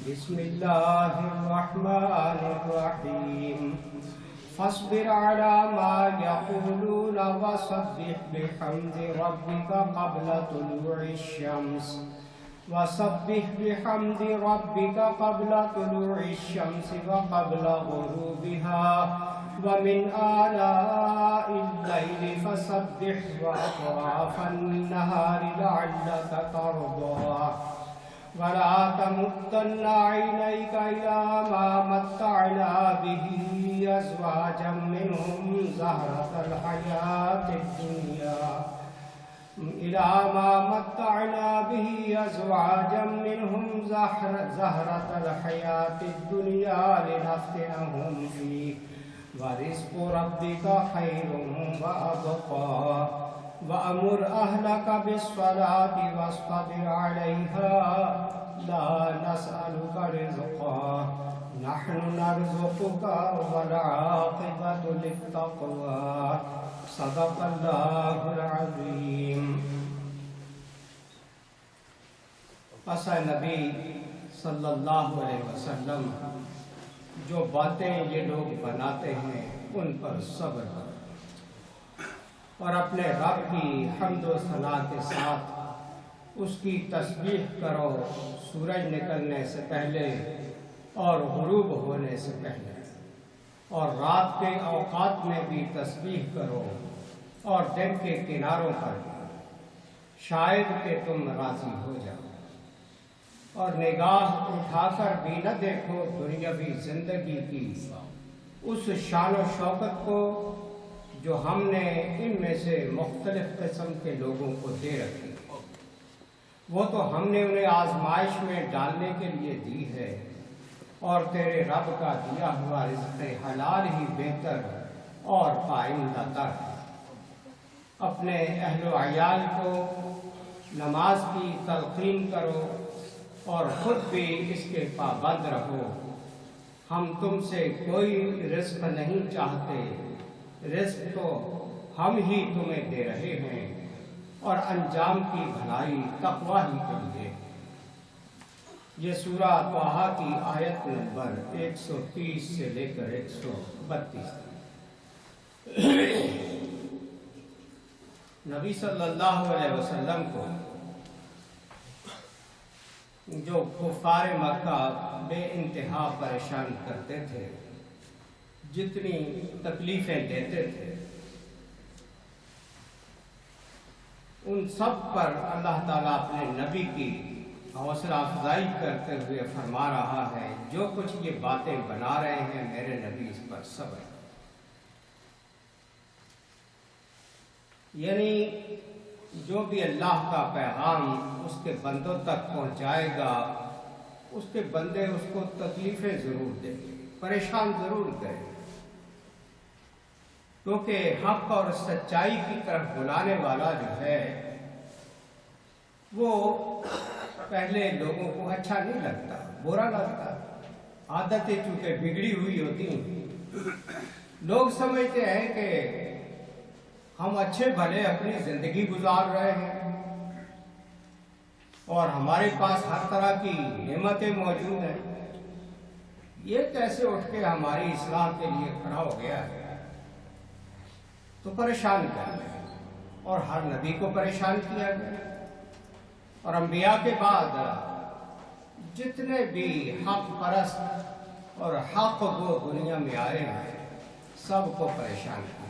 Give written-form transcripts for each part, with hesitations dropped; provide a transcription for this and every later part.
بسم الله الرحمن الرحيم فاصبر على ما يقولون وسبح بحمد ربك قبل طلوع الشمس وقبل غروبها ومن آلاء الليل فسبح وأطراف النهار لعلك ترضى ولا تمدن عينيك إلى ما متعنا به أزواجا منهم زهرة الحياة الدنيا لنفتنهم فيه ورزق ربك خير وأبقى وأمر أهلك بالصلاة واصطبر عليها لا نسألك رزقا نحن نرزقك والعاقبة للتقوى صدق اللہ العظیم۔ پس نبی صلی اللہ علیہ وسلم جو باتیں یہ لوگ بناتے ہیں ان پر صبر کرو اور اپنے رب کی حمد و ثنا کے ساتھ اس کی تسبیح کرو سورج نکلنے سے پہلے اور غروب ہونے سے پہلے، اور رات کے اوقات میں بھی تسبیح کرو اور دن کے کناروں پر شاید کہ تم راضی ہو جاؤ، اور نگاہ اٹھا کر بھی نہ دیکھو دنیاوی زندگی کی اس شان و شوکت کو جو ہم نے ان میں سے مختلف قسم کے لوگوں کو دے رکھی، وہ تو ہم نے انہیں آزمائش میں ڈالنے کے لیے دی ہے، اور تیرے رب کا دیا ہوا رزق حلال ہی بہتر اور پائندہ تر ہے۔ اپنے اہل و عیال کو نماز کی تلقین کرو اور خود بھی اس کے پابند رہو۔ ہم تم سے کوئی رزق نہیں چاہتے، رزق تو ہم ہی تمہیں دے رہے ہیں، اور انجام کی بھلائی تقوی ہی کے لیے۔ یہ سورہ طٰہٰ کی آیت نمبر 130 سے لے کر 132۔ نبی صلی اللہ علیہ وسلم کو جو کفار مکہ بے انتہا پریشان کرتے تھے، جتنی تکلیفیں دیتے تھے، ان سب پر اللہ تعالیٰ اپنے نبی کی حوصلہ افزائی کرتے ہوئے فرما رہا ہے جو کچھ یہ باتیں بنا رہے ہیں میرے نبی اس پر صبر۔ یعنی جو بھی اللہ کا پیغام اس کے بندوں تک پہنچائے گا، اس کے بندے اس کو تکلیفیں ضرور دیں گے، پریشان ضرور کریں گے، کیونکہ حق اور سچائی کی طرف بلانے والا جو ہے وہ پہلے لوگوں کو اچھا نہیں لگتا، برا لگتا، عادتیں چونکہ بگڑی ہوئی ہوتی ہیں، لوگ سمجھتے ہیں کہ ہم اچھے بھلے اپنی زندگی گزار رہے ہیں اور ہمارے پاس ہر طرح کی نعمتیں موجود ہیں، یہ کیسے اٹھ کے ہماری اصلاح کے لیے کھڑا ہو گیا ہے؟ تو پریشان کیا گیا، اور ہر نبی کو پریشان کیا گیا، اور انبیاء کے بعد جتنے بھی حق پرست اور حق گو دنیا میں آئے ہیں سب کو پریشان کیا۔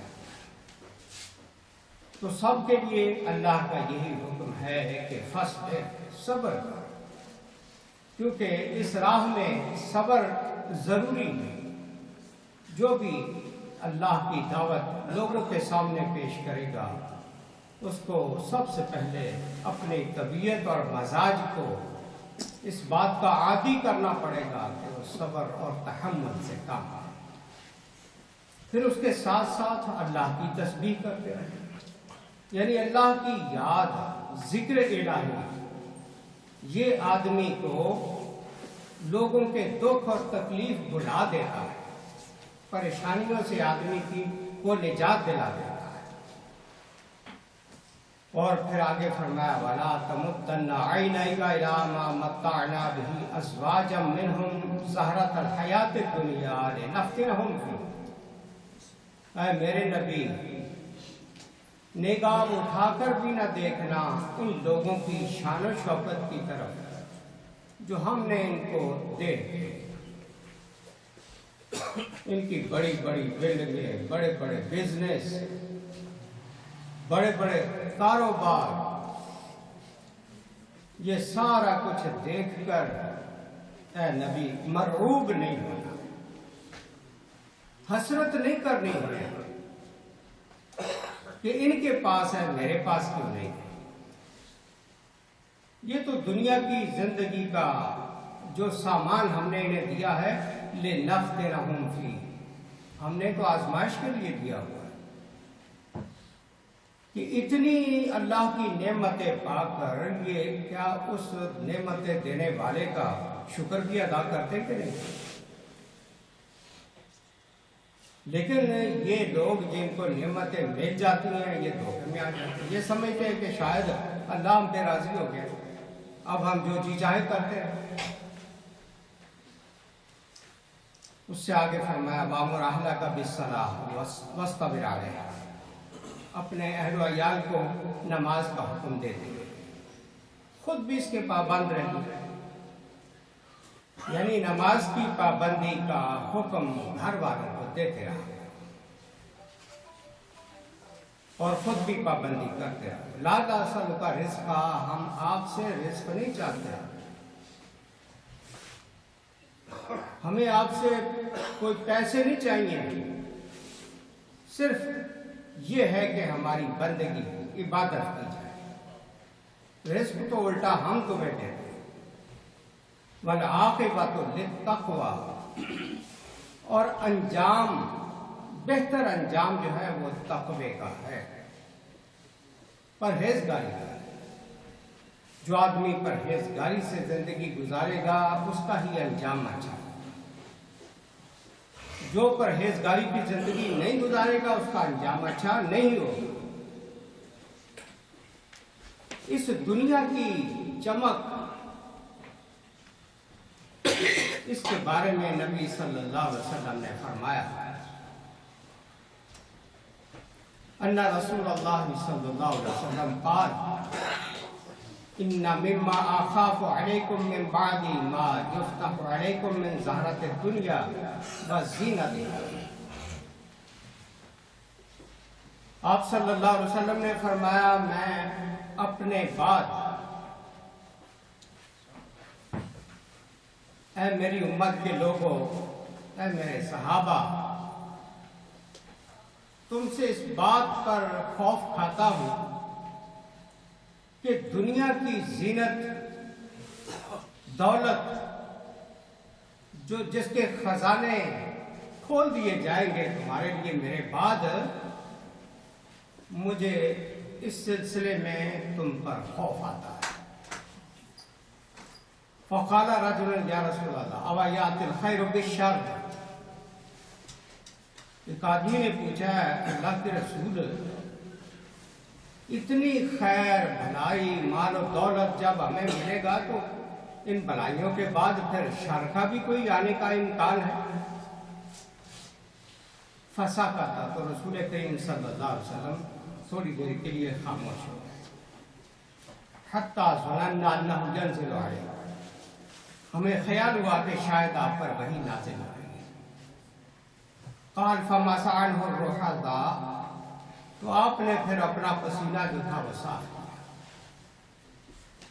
تو سب کے لیے اللہ کا یہی حکم ہے کہ فصبر، صبر کرو، کیونکہ اس راہ میں صبر ضروری ہے۔ جو بھی اللہ کی دعوت لوگوں کے سامنے پیش کرے گا اس کو سب سے پہلے اپنی طبیعت اور مزاج کو اس بات کا عادی کرنا پڑے گا کہ وہ صبر اور تحمل سے کام آئے، پھر اس کے ساتھ ساتھ اللہ کی تسبیح کرتے رہے، یعنی اللہ کی یاد، ذکر الہی، یہ آدمی کو لوگوں کے دکھ اور تکلیف بھلا دیتا ہے، پریشانیوں سے آدمی کو نجات دلا دیتا ہے۔ اور پھر آگے فرمایا وَلَا تَمُدَّنَّ عَيْنَيْكَ إِلَىٰ مَا مَتَّعْنَا بِهِ أَزْوَاجًا مِّنْهُمْ زَهْرَةَ الْحَيَاةِ الدُّنْيَا لِنَفْتِنَهُمْ فِيهِ۔ اے میرے نبی، نگاہ اٹھا کر بھی نہ دیکھنا ان لوگوں کی شان و شوکت کی طرف جو ہم نے ان کو دے، ان کی بڑی بڑی بلڈنگیں، بڑے بڑے بزنس، بڑے بڑے کاروبار، یہ سارا کچھ دیکھ کر اے نبی مرعوب نہیں ہونا، حسرت نہیں کرنی ہے کہ ان کے پاس ہے میرے پاس کیوں نہیں ہے۔ یہ تو دنیا کی زندگی کا جو سامان ہم نے انہیں دیا ہے لِنَفْتِنَهُمْ فِيهِ، ہم نے تو آزمائش کے لیے دیا ہوا ہے کہ اتنی اللہ کی نعمتیں پا کر یہ کیا اس نعمتیں دینے والے کا شکر بھی ادا کرتے کہ نہیں؟ لیکن یہ لوگ جن کو نعمتیں مل جاتی ہیں یہ دھوکے میں آ جاتے ہیں، یہ سمجھتے ہیں کہ شاید اللہ ہم پہ راضی ہو گیا، اب ہم جو جی چاہے کرتے ہیں۔ اس سے آگے فرمایا وَأْمُرْ أَهْلَكَ بِالصَّلَاةِ وَاصْطَبِرْ عَلَيْهَا، اپنے اہل و عیال کو نماز کا حکم دیتے ہیں، خود بھی اس کے پابند رہی، یعنی نماز کی پابندی کا حکم گھر والوں کو دیتے رہا اور خود بھی پابندی کرتے رہا۔ لا نسألک رزقا، ہم آپ سے رزق نہیں چاہتے، ہمیں آپ سے کوئی پیسے نہیں چاہیے، صرف یہ ہے کہ ہماری بندگی عبادت کی جائے، رزق تو الٹا ہم تمہیں دیتے ہیں۔ وَالْعَاقِبَةُ لِلتَّقْوَىٰ، اور انجام، بہتر انجام جو ہے وہ تقوی کا ہے، پرہیزگاری کا ہے۔ جو آدمی پرہیزگاری سے زندگی گزارے گا اس کا ہی انجام اچھا ہے، جو پرہیزگاری کی زندگی نہیں گزارے گا اس کا انجام اچھا نہیں ہوگا۔ اس دنیا کی چمک، اس کے بارے میں نبی صلی اللہ علیہ وسلم نے فرمایا ان رسول اللہ صلی اللہ علیہ وسلم قال ان مما اخاف علیکم من بعد ما یفتح علیکم من زہرۃ الدنیا وزینتها۔ آپ صلی اللہ علیہ وسلم نے فرمایا میں اپنے بعد، اے میری امت کے لوگوں، اے میرے صحابہ، تم سے اس بات پر خوف کھاتا ہوں کہ دنیا کی زینت، دولت، جس کے خزانے کھول دیے جائیں گے تمہارے لیے میرے بعد، مجھے اس سلسلے میں تم پر خوف آتا ہے۔ فقال رجل یا رسول اللہ او یأتی الخیر بالشر، ایک آدمی نے پوچھا اللہ کے رسول، اتنی خیر بھلائی مال و دولت جب ہمیں ملے گا تو ان بھلائیوں کے بعد پھر شر کا بھی کوئی آنے کا امکان ہے؟ فسکت، تو رسول کریم صلی اللہ علیہ وسلم تھوڑی دیر کے لیے خاموش ہو گئے۔ حتی ظننا انہ ینزل علیہ، ہمیں خیال ہوا کہ شاید آپ پر وحی نازل ہو گئی۔ قال فمسح عنہ الرحضا، تو آپ نے پھر اپنا پسینہ جو تھا وہ صاف کیا،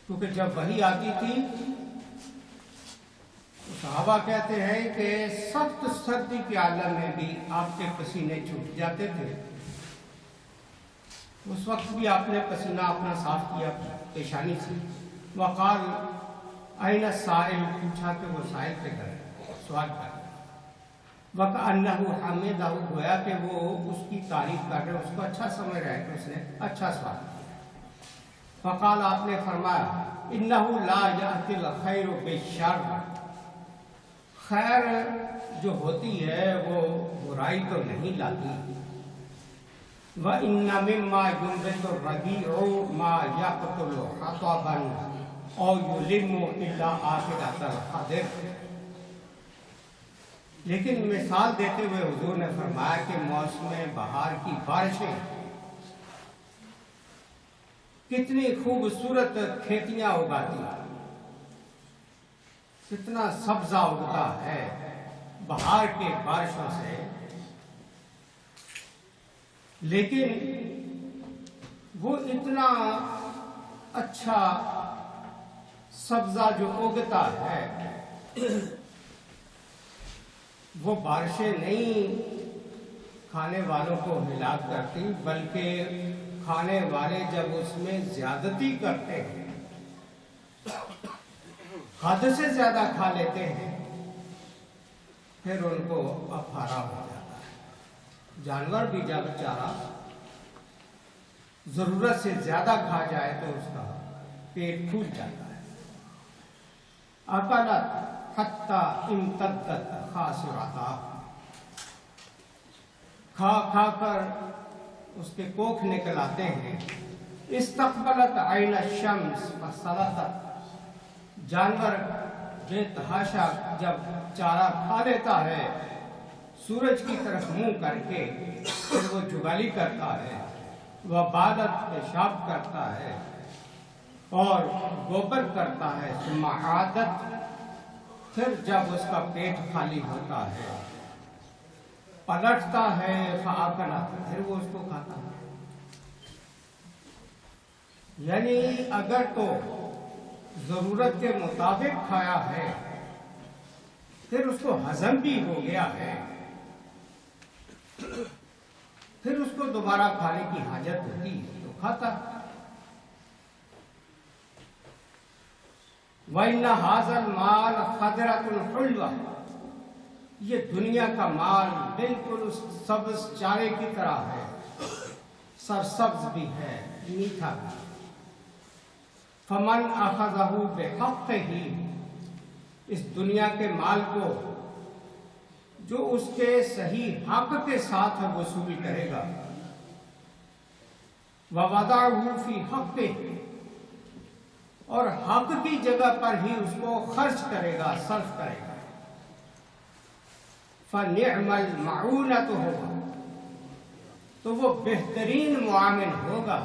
کیونکہ جب وحی آتی تھی تو صحابہ کہتے ہیں کہ سخت سردی کے عالم میں بھی آپ کے پسینے چھوٹ جاتے تھے، اس وقت بھی آپ نے پسینہ اپنا صاف کیا پیشانی سے۔ وقال این السائل، پوچھا کہ وہ سائل پہ گئے سوال کر رہے، وَكَأَنَّهُ حَمِدَهُ، گویا کہ وہ اس کی تعریف کر رہے، اس کو اچھا سمجھ رہے کہ اس نے اچھا سوال کیا۔ فقال، آپ نے فرمایا إِنَّهُ لَا يَأْتِي الْخَيْرُ بِالشَّرِّ، خیر جو ہوتی ہے وہ برائی تو نہیں لاتی، وَإِنَّ مِمَّا يُنبِتُ الرَّبِيعُ مَا يَقْتُلُ حَطَبًا أَوْ يُلِمُّ إِلَّا آخِرَةَ الْقَدْرِ۔ لیکن مثال دیتے ہوئے حضور نے فرمایا کہ موسم بہار کی بارشیں کتنی خوبصورت کھیتیاں اگاتی ہیں، کتنا سبزہ اگتا ہے بہار کے بارشوں سے، لیکن وہ اتنا اچھا سبزہ جو اگتا ہے وہ بارشیں نہیں کھانے والوں کو ہلاک کرتی، بلکہ کھانے والے جب اس میں زیادتی کرتے ہیں، حد سے زیادہ کھا لیتے ہیں، پھر ان کو افارا ہو جاتا ہے۔ جانور بھی جب چارہ ضرورت سے زیادہ کھا جائے تو اس کا پیٹ پھول جاتا ہے۔ اکلت حتی امتدت خاصرتا، کھا کھا کر اس کے کوکھ نکل آتے ہیں۔ استقبلت عین الشمس فصلتت، جانور بے تحاشا جب چارہ کھا لیتا ہے سورج کی طرف منہ کر کے، پھر وہ جگالی کرتا ہے، وہ بالت پیشاب کرتا ہے اور گوبر کرتا ہے، ثم عادت، پھر جب اس کا پیٹ خالی ہوتا ہے پلٹتا ہے، فآکلت، پھر وہ اس کو کھاتا ہے۔ یعنی اگر تو ضرورت کے مطابق کھایا ہے پھر اس کو ہضم بھی ہو گیا ہے، پھر اس کو دوبارہ کھانے کی حاجت ہوتی ہے تو کھاتا ہے۔ وَإِنَّ هَذَا الْمَالَ خَضْرَةٌ حُلْوَةٌ، یہ دنیا کا مال بالکل اس سبز چارے کی طرح ہے، سرسبز بھی ہے، میٹھا بھی۔ فَمَنْ أَخَذَهُ بِحَقِّهِ، اس دنیا کے مال کو جو اس کے صحیح حق کے ساتھ وصول کرے گا، وَوَضَعَهُ فِي حَقِّهِ، اور حق کی جگہ پر ہی اس کو خرچ کرے گا، صرف کرے گا، فَنِعْمَ الْمَعُونَةُ ہوگا، تو وہ بہترین معاون ہوگا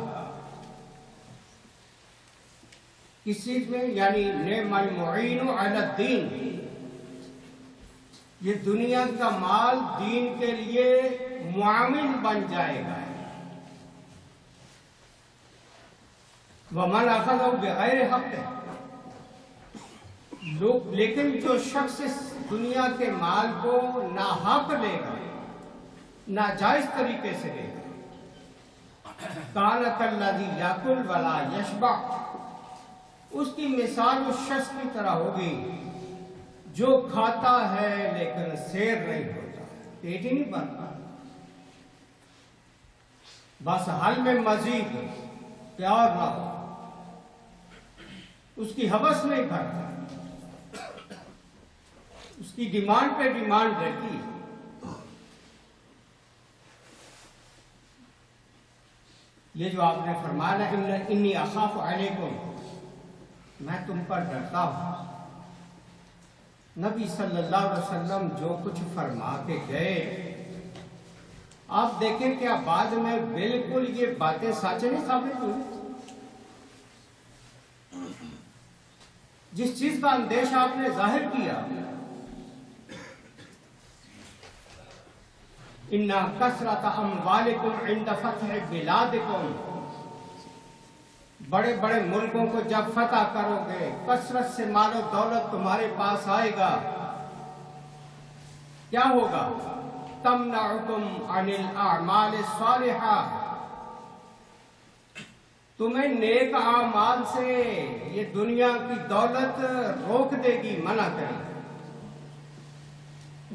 کس چیز میں، یعنی نعم المعین علی الدین، یہ دنیا کا مال دین کے لیے معاون بن جائے گا۔ وَمَنْ أَخَذَهُ بِغَيْرِ حَقِّهِ، لیکن جو شخص اس دنیا کے مال کو ناحق لے گا، ناجائز طریقے سے لے گا، كَانَ كَالَّذِي يَأْكُلُ وَلَا يَشْبَعُ، اس کی مثال اس شخص کی طرح ہوگی جو کھاتا ہے لیکن سیر نہیں ہوتا، پیٹ ہی نہیں بھرتا، بس حل میں مزید پیار نہ ہو، اس کی حوث نہیں بھرتا، اس کی ڈیمانڈ پہ ڈیمانڈ رہتی ہے۔ یہ جو آپ نے فرمایا انی اخاف علیکم، میں تم پر ڈرتا ہوں، نبی صلی اللہ علیہ وسلم جو کچھ فرما کے گئے، آپ دیکھیں کیا بعد میں بالکل یہ باتیں سچ نہیں ثابت ہوئی؟ جس چیز کا اندیشہ آپ نے ظاہر کیا، اِنَّ كَثْرَةَ أَمْوَالِكُمْ عِنْدَ فَتْحِ بِلَادِكُمْ، بڑے بڑے ملکوں کو جب فتح کرو گے، کثرت سے مال و دولت تمہارے پاس آئے گا، کیا ہوگا؟ تَمْنَعُكُمْ عَنِ الْأَعْمَالِ الصَّالِحَةِ، تمہیں نیک اعمال سے یہ دنیا کی دولت روک دے گی، منع کرے گی۔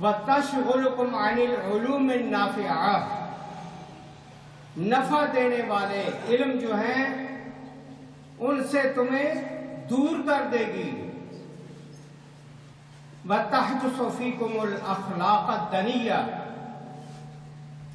وَتَشْغُلُكُمْ عَنِ الْعُلُومِ النَّافِعَةِ، نفع دینے والے علم جو ہیں ان سے تمہیں دور کر دے گی۔ وَتَحْدُثُ فِيكُمُ الْأَخْلَاقَ الدَّنِيَّةَ،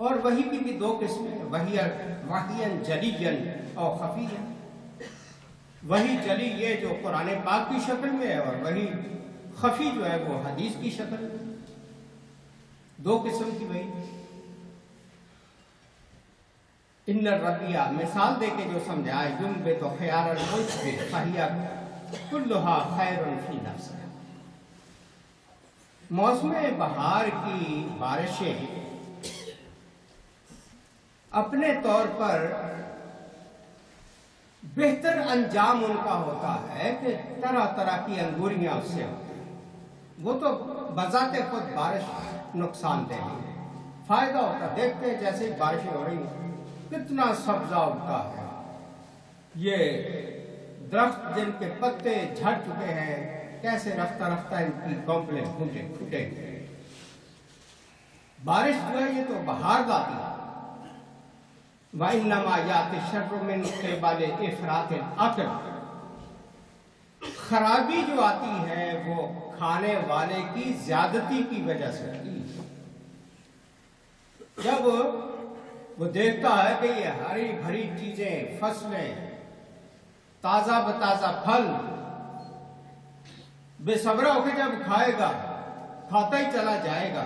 اور وحی کی بھی دو قسمیں، وحی جلی اور خفی. وحی جلی یہ جو قرآن پاک کی شکل میں ہے، اور وحی خفی جو ہے وہ حدیث کی شکل میں. دو قسم کی وحی. ان الربیہ مثال دے کے جو سمجھائے، یمبت خیار العشب فہی کلھا خیر فی نفسہ. موسم بہار کی بارشیں اپنے طور پر بہتر انجام ان کا ہوتا ہے کہ طرح طرح کی انگوریاں اس سے ہوتی ہیں. وہ تو بذات خود بارش نقصان دہ ہے، فائدہ ہوتا. دیکھتے ہیں جیسے بارشیں ہو رہی ہیں کتنا سبزہ اگتا ہے. یہ درخت جن کے پتے جھڑ چکے ہیں کیسے رفتہ رفتہ ان کی کمپلیں پھوٹیں گے. بارش جو ہے یہ تو بہار لاتی ہے. وَإِنَّمَا يَأْتِي الشَّرُّ مِنْ قِبَلِ إِفْرَاطِ الْعَقْلِ. خرابی جو آتی ہے وہ کھانے والے کی زیادتی کی وجہ سے آتی ہے. جب وہ دیکھتا ہے کہ یہ ہری بھری چیزیں، فصلیں، تازہ بتازہ پھل، بے صبر ہو کے جب کھائے گا، کھاتا ہی چلا جائے گا،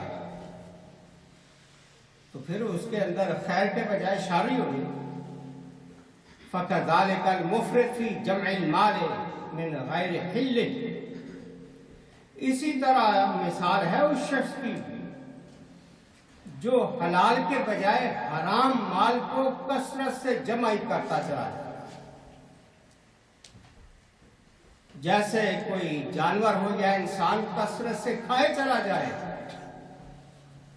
تو پھر اس کے اندر خیر کے بجائے شر ہی ہوگی. فَكَذَلِكَ الْمُفْرِطُ فِي جَمْعِ الْمَالِ مِنْ غَيْرِ حِلٍّ. اسی طرح مثال ہے اس شخص کی جو حلال کے بجائے حرام مال کو کثرت سے جمع کرتا چلا جائے. جیسے کوئی جانور ہو یا انسان کثرت سے کھائے چلا جائے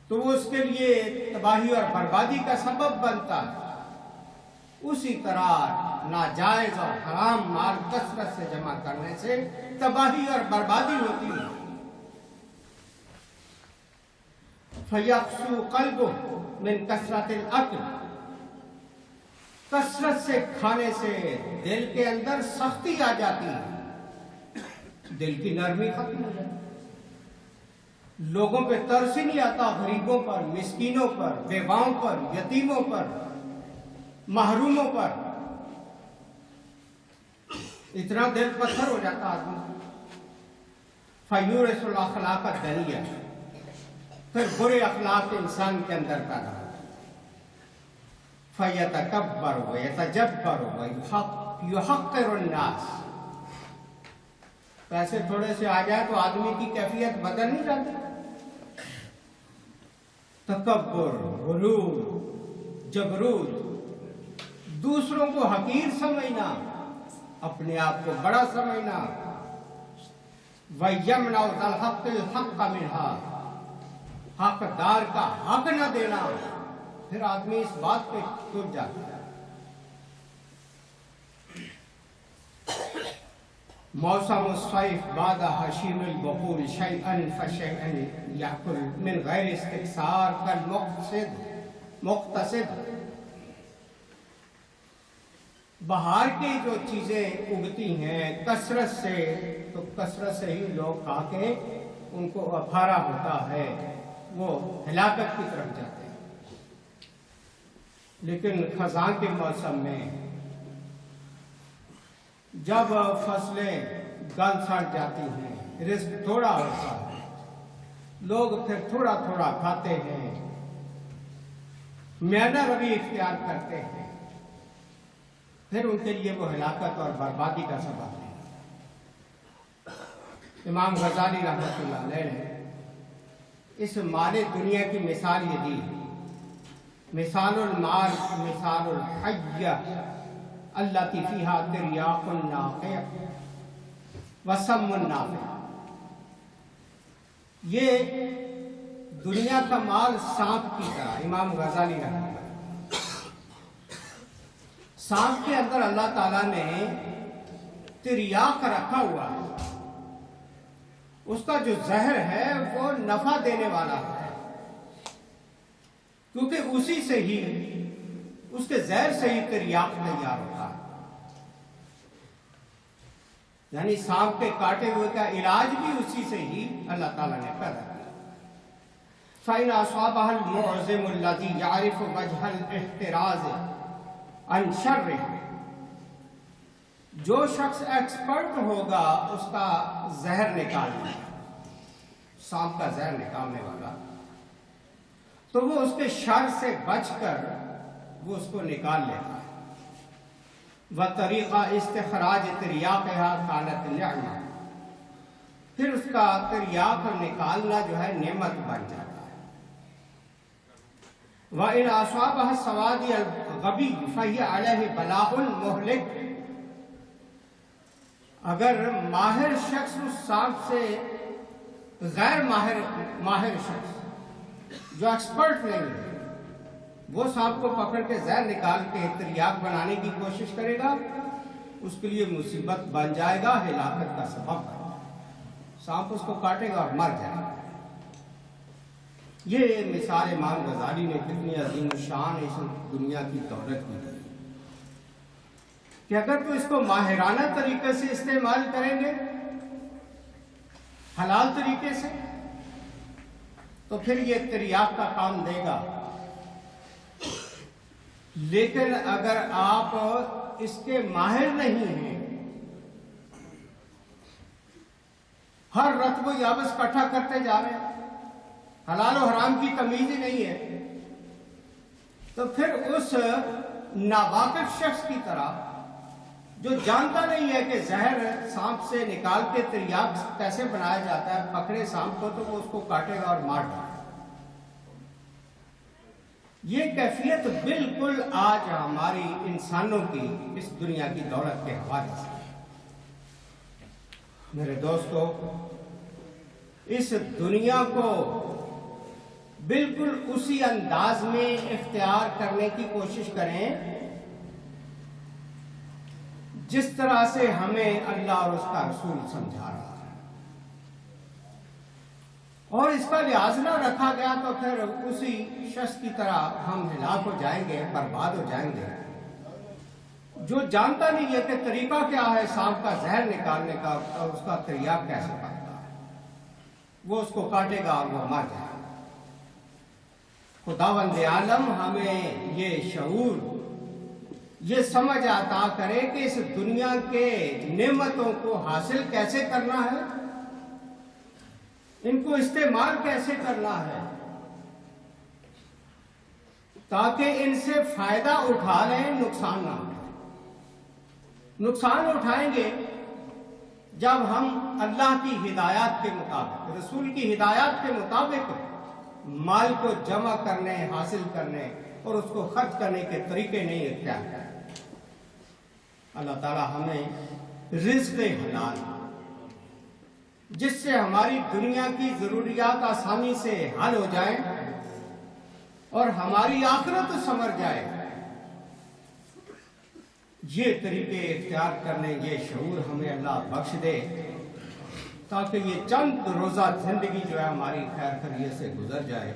تو وہ اس کے لیے تباہی اور بربادی کا سبب بنتا ہے. اسی طرح ناجائز اور حرام مال کثرت سے جمع کرنے سے تباہی اور بربادی ہوتی ہے. فَيَقْسُو قَلْبُهُ مِنْ كَثْرَةِ الْأَكْلِ. کثرت سے کھانے سے دل کے اندر سختی آ جاتی ہے، دل کی نرمی ختم ہو جاتی. لوگوں پہ ترس ہی نہیں آتا، غریبوں پر، مسکینوں پر، بیواؤں پر، یتیموں پر، محروموں پر. اتنا دل پتھر ہو جاتا آدمی. فَيُورِثُ الْأَخْلَاقَ الدَّنِيَّةَ. پھر برے اخلاق انسان کے اندر پیدا ہو. فَيَتَكَبَّرُ وَيَتَجَبَّرُ وَيُحَقِّرُ النَّاسَ. پیسے تھوڑے سے آ جائے تو آدمی کی کیفیت بدل نہیں جاتی. تکبر، غرور، جبروت، دوسروں کو حقیر سمجھنا، اپنے آپ کو بڑا سمجھنا. وَيَمْنَعُ ذَا الْحَقِّ الْحَقَّ مِنْهَا. حقدار کا حق نہ دینا. پھر آدمی اس بات پہ ٹوٹ جاتا ہے. موسم الصيف بعد حشيم البقول شيئا فشيئا يأكل من غير استكثار كالمقتصد. بہار کی جو چیزیں اگتی ہیں کثرت سے، تو کثرت سے ہی لوگ کھا کے ان کو افارا ہوتا ہے، وہ ہلاکت کی طرف جاتے ہیں. لیکن خزاں کے موسم میں جب فصلیں گل سڑ جاتی ہیں، رزق تھوڑا ہوتا ہے، لوگ پھر تھوڑا تھوڑا کھاتے ہیں، میانہ روی اختیار کرتے ہیں، پھر ان کے لیے وہ ہلاکت اور بربادی کا سبب ہے. امام غزالی رحمۃ اللہ علیہ نے اس مال دنیا کی مثال یہ دی: مثال المال مثال الحیہ التی فیہا تریاق ناقع وسم نافع. یہ دنیا کا مال سانپ کی طرح. امام غزالی رحمۃ اللہ، سانپ کے اندر اللہ تعالیٰ نے تریاق رکھا ہوا ہے. اس کا جو زہر ہے وہ نفع دینے والا ہے، کیونکہ اسی سے ہی، اس کے زہر سے ہی تریاق تیار ہوتا ہے. یعنی سانپ کے کاٹے ہوئے کا علاج بھی اسی سے ہی اللہ تعالیٰ نے پیدا کیا. فَإِنْ أَصَابَهَا الْمُعْزِمُ الَّذِي يَعْرِفُ وَجْهَ الْاحْتِرَازِ عَنْ شَرِّهَا، جو شخص ایکسپرٹ ہوگا اس کا زہر نکالنے، سانپ کا زہر نکالنے والا، تو وہ اس کے شر سے بچ کر وہ اس کو نکال لیتا ہے۔ وَطَرِيقَ اسْتِخْرَاجِ تِرْيَاقِهَا كَانَتْ نِعْمَةً، پھر اس کا تریاق نکالنا جو ہے نعمت بن جاتا ہے۔ وَإِنْ أَصَابَهَا السَّوَادِ الْغَبِيُّ فَهِيَ عَلَيْهِ بَلَاءٌ مُهْلِكٌ، اگر ماہر شخص اس سانپ سے غیر ماہر شخص جو ایکسپرٹ نہیں ہے وہ سانپ کو پکڑ کے زہر نکال کے تریاق بنانے کی کوشش کرے گا، اس کے لیے مصیبت بن جائے گا، ہلاکت کا سبب بن جائے گا، سانپ اس کو کاٹے گا اور مر جائے گا۔ یہ مثال امام غزالی نے کتنی عظیم الشان اس دنیا کی دولت کی دی کہ اگر تو اس کو ماہرانہ طریقے سے استعمال کریں گے، حلال طریقے سے، تو پھر یہ تریاق کا کام دے گا، لیکن اگر آپ اس کے ماہر نہیں ہیں، ہر رطب و یابس اکٹھا کرتے جا رہے ہیں، حلال و حرام کی تمیز ہی نہیں ہے، تو پھر اس ناواقف شخص کی طرح جو جانتا نہیں ہے کہ زہر سانپ سے نکال کے تریاق کیسے بنایا جاتا ہے، پکڑے سانپ کو تو وہ اس کو کاٹے گا اور مار ڈالے گا۔ یہ کیفیت بالکل آج ہماری انسانوں کی اس دنیا کی دولت کے حوالے سے۔ میرے دوستو، اس دنیا کو بالکل اسی انداز میں اختیار کرنے کی کوشش کریں جس طرح سے ہمیں اللہ اور اس کا رسول سمجھا رہا ہے، اور اس کا لحاظ نہ رکھا گیا تو پھر اسی شخص کی طرح ہم ہلاک ہو جائیں گے، برباد ہو جائیں گے، جو جانتا نہیں ہے کہ طریقہ کیا ہے سانپ کا زہر نکالنے کا اور اس کا تریاق کیسے بنتا ہے، وہ اس کو کاٹے گا اور وہ مر جائے گا۔ خداوند عالم ہمیں یہ شعور، یہ سمجھ عطا کرے کہ اس دنیا کے نعمتوں کو حاصل کیسے کرنا ہے، ان کو استعمال کیسے کرنا ہے، تاکہ ان سے فائدہ اٹھا لیں، نقصان نہ اٹھائیں۔ نقصان اٹھائیں گے جب ہم اللہ کی ہدایات کے مطابق، رسول کی ہدایات کے مطابق مال کو جمع کرنے، حاصل کرنے اور اس کو خرچ کرنے کے طریقے نہیں اختیار کریں۔ اللہ تعالی ہمیں رزق حلال جس سے ہماری دنیا کی ضروریات آسانی سے حل ہو جائیں اور ہماری آخرت سنور جائے، یہ طریقے اختیار کرنے، یہ شعور ہمیں اللہ بخش دے تاکہ یہ چند روزہ زندگی جو ہے ہماری خیر خیریت سے گزر جائے،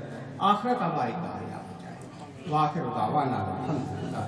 آخرت ہماری کامیاب ہو جائے۔ وآخر دعوانا الحمدللہ۔